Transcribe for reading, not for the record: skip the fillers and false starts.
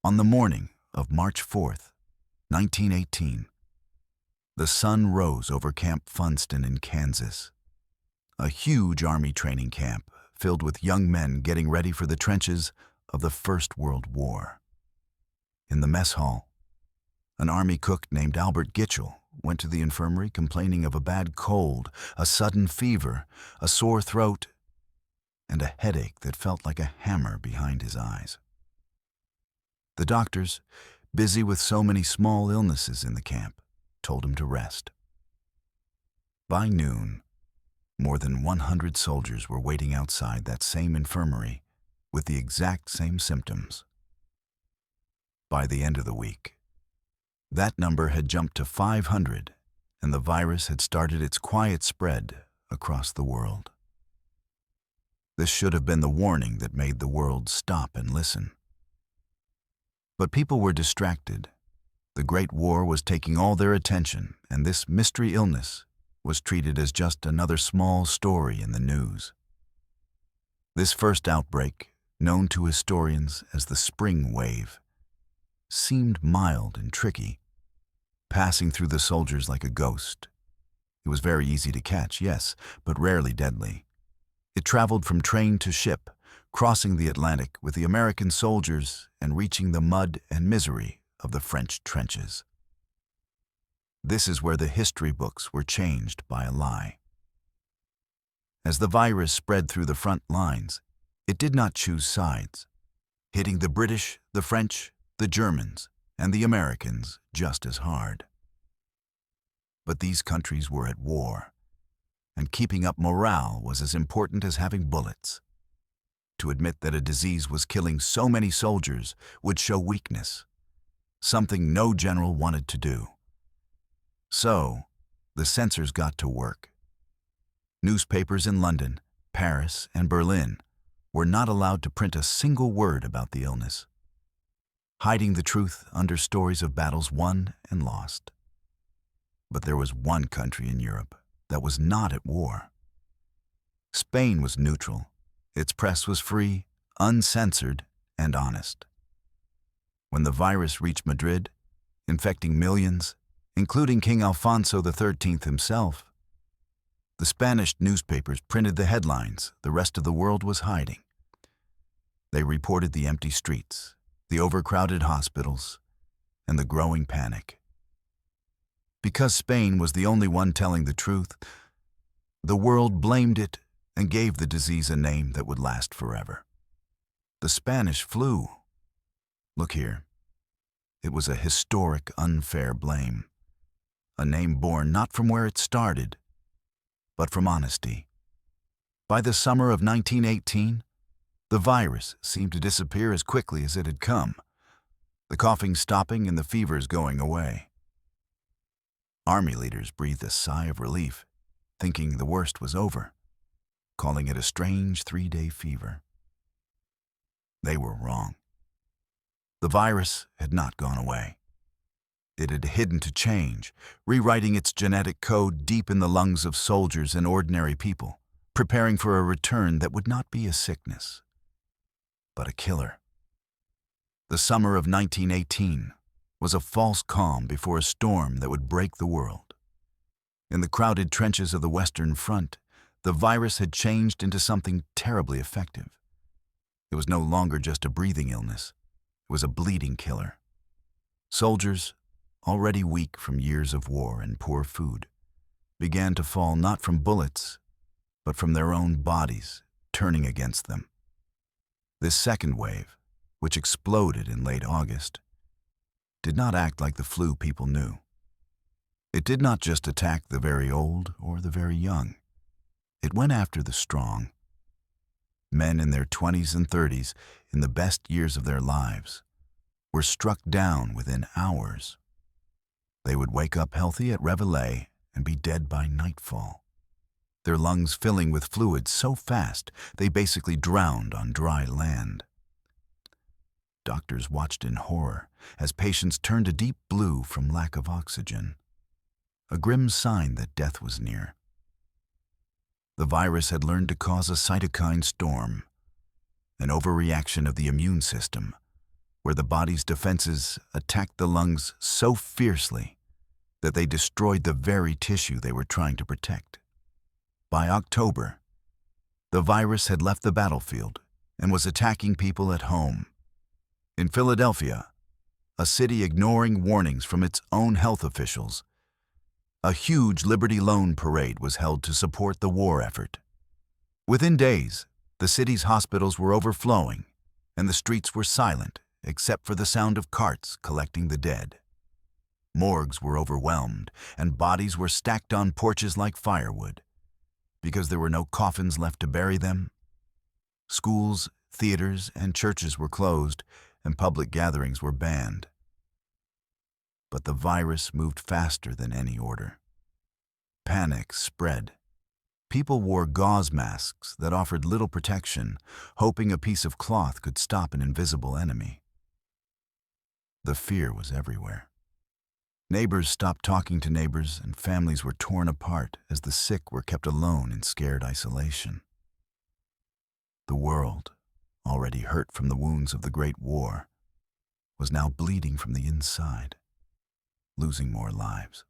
On the morning of March 4th, 1918, the sun rose over Camp Funston in Kansas, a huge Army training camp filled with young men getting ready for the trenches of the First World War. In the mess hall, an Army cook named Albert Gitchell went to the infirmary complaining of a bad cold, a sudden fever, a sore throat, and a headache that felt like a hammer behind his eyes. The doctors, busy with so many small illnesses in the camp, told him to rest. By noon, more than 100 soldiers were waiting outside that same infirmary with the exact same symptoms. By the end of the week, that number had jumped to 500, and the virus had started its quiet spread across the world. This should have been the warning that made the world stop and listen. But people were distracted. The Great War was taking all their attention, and this mystery illness was treated as just another small story in the news. This first outbreak, known to historians as the Spring Wave, seemed mild and tricky, passing through the soldiers like a ghost. It was very easy to catch, yes, but rarely deadly. It traveled from train to ship, crossing the Atlantic with the American soldiers and reaching the mud and misery of the French trenches. This is where the history books were changed by a lie. As the virus spread through the front lines, it did not choose sides, hitting the British, the French, the Germans, and the Americans just as hard. But these countries were at war, and keeping up morale was as important as having bullets. To admit that a disease was killing so many soldiers would show weakness, something no general wanted to do. So, the censors got to work. Newspapers in London, Paris, and Berlin were not allowed to print a single word about the illness, hiding the truth under stories of battles won and lost. But there was one country in Europe that was not at war. Spain was neutral. Its press was free, uncensored, and honest. When the virus reached Madrid, infecting millions, including King Alfonso XIII himself, the Spanish newspapers printed the headlines the rest of the world was hiding. They reported the empty streets, the overcrowded hospitals, and the growing panic. Because Spain was the only one telling the truth, the world blamed it and gave the disease a name that would last forever. The Spanish flu. Look here. It was a historic, unfair blame. A name born not from where it started, but from honesty. By the summer of 1918, the virus seemed to disappear as quickly as it had come, the coughing stopping and the fevers going away. Army leaders breathed a sigh of relief, thinking the worst was over, calling it a strange 3-day fever. They were wrong. The virus had not gone away. It had hidden to change, rewriting its genetic code deep in the lungs of soldiers and ordinary people, preparing for a return that would not be a sickness, but a killer. The summer of 1918 was a false calm before a storm that would break the world. In the crowded trenches of the Western Front, the virus had changed into something terribly effective. It was no longer just a breathing illness. It was a bleeding killer. Soldiers, already weak from years of war and poor food, began to fall not from bullets, but from their own bodies turning against them. This second wave, which exploded in late August, did not act like the flu people knew. It did not just attack the very old or the very young. It went after the strong. Men in their 20s and 30s, in the best years of their lives, were struck down within hours. They would wake up healthy at Reveille and be dead by nightfall, their lungs filling with fluid so fast they basically drowned on dry land. Doctors watched in horror as patients turned a deep blue from lack of oxygen, a grim sign that death was near. The virus had learned to cause a cytokine storm, an overreaction of the immune system, where the body's defenses attacked the lungs so fiercely that they destroyed the very tissue they were trying to protect. By October, the virus had left the battlefield and was attacking people at home. In Philadelphia, a city ignoring warnings from its own health officials, a huge Liberty Loan parade was held to support the war effort. Within days, the city's hospitals were overflowing, and the streets were silent except for the sound of carts collecting the dead. Morgues were overwhelmed, and bodies were stacked on porches like firewood. Because there were no coffins left to bury them, schools, theaters, and churches were closed, and public gatherings were banned. But the virus moved faster than any order. Panic spread. People wore gauze masks that offered little protection, hoping a piece of cloth could stop an invisible enemy. The fear was everywhere. Neighbors stopped talking to neighbors, and families were torn apart as the sick were kept alone in scared isolation. The world, already hurt from the wounds of the Great War, was now bleeding from the inside, losing more lives.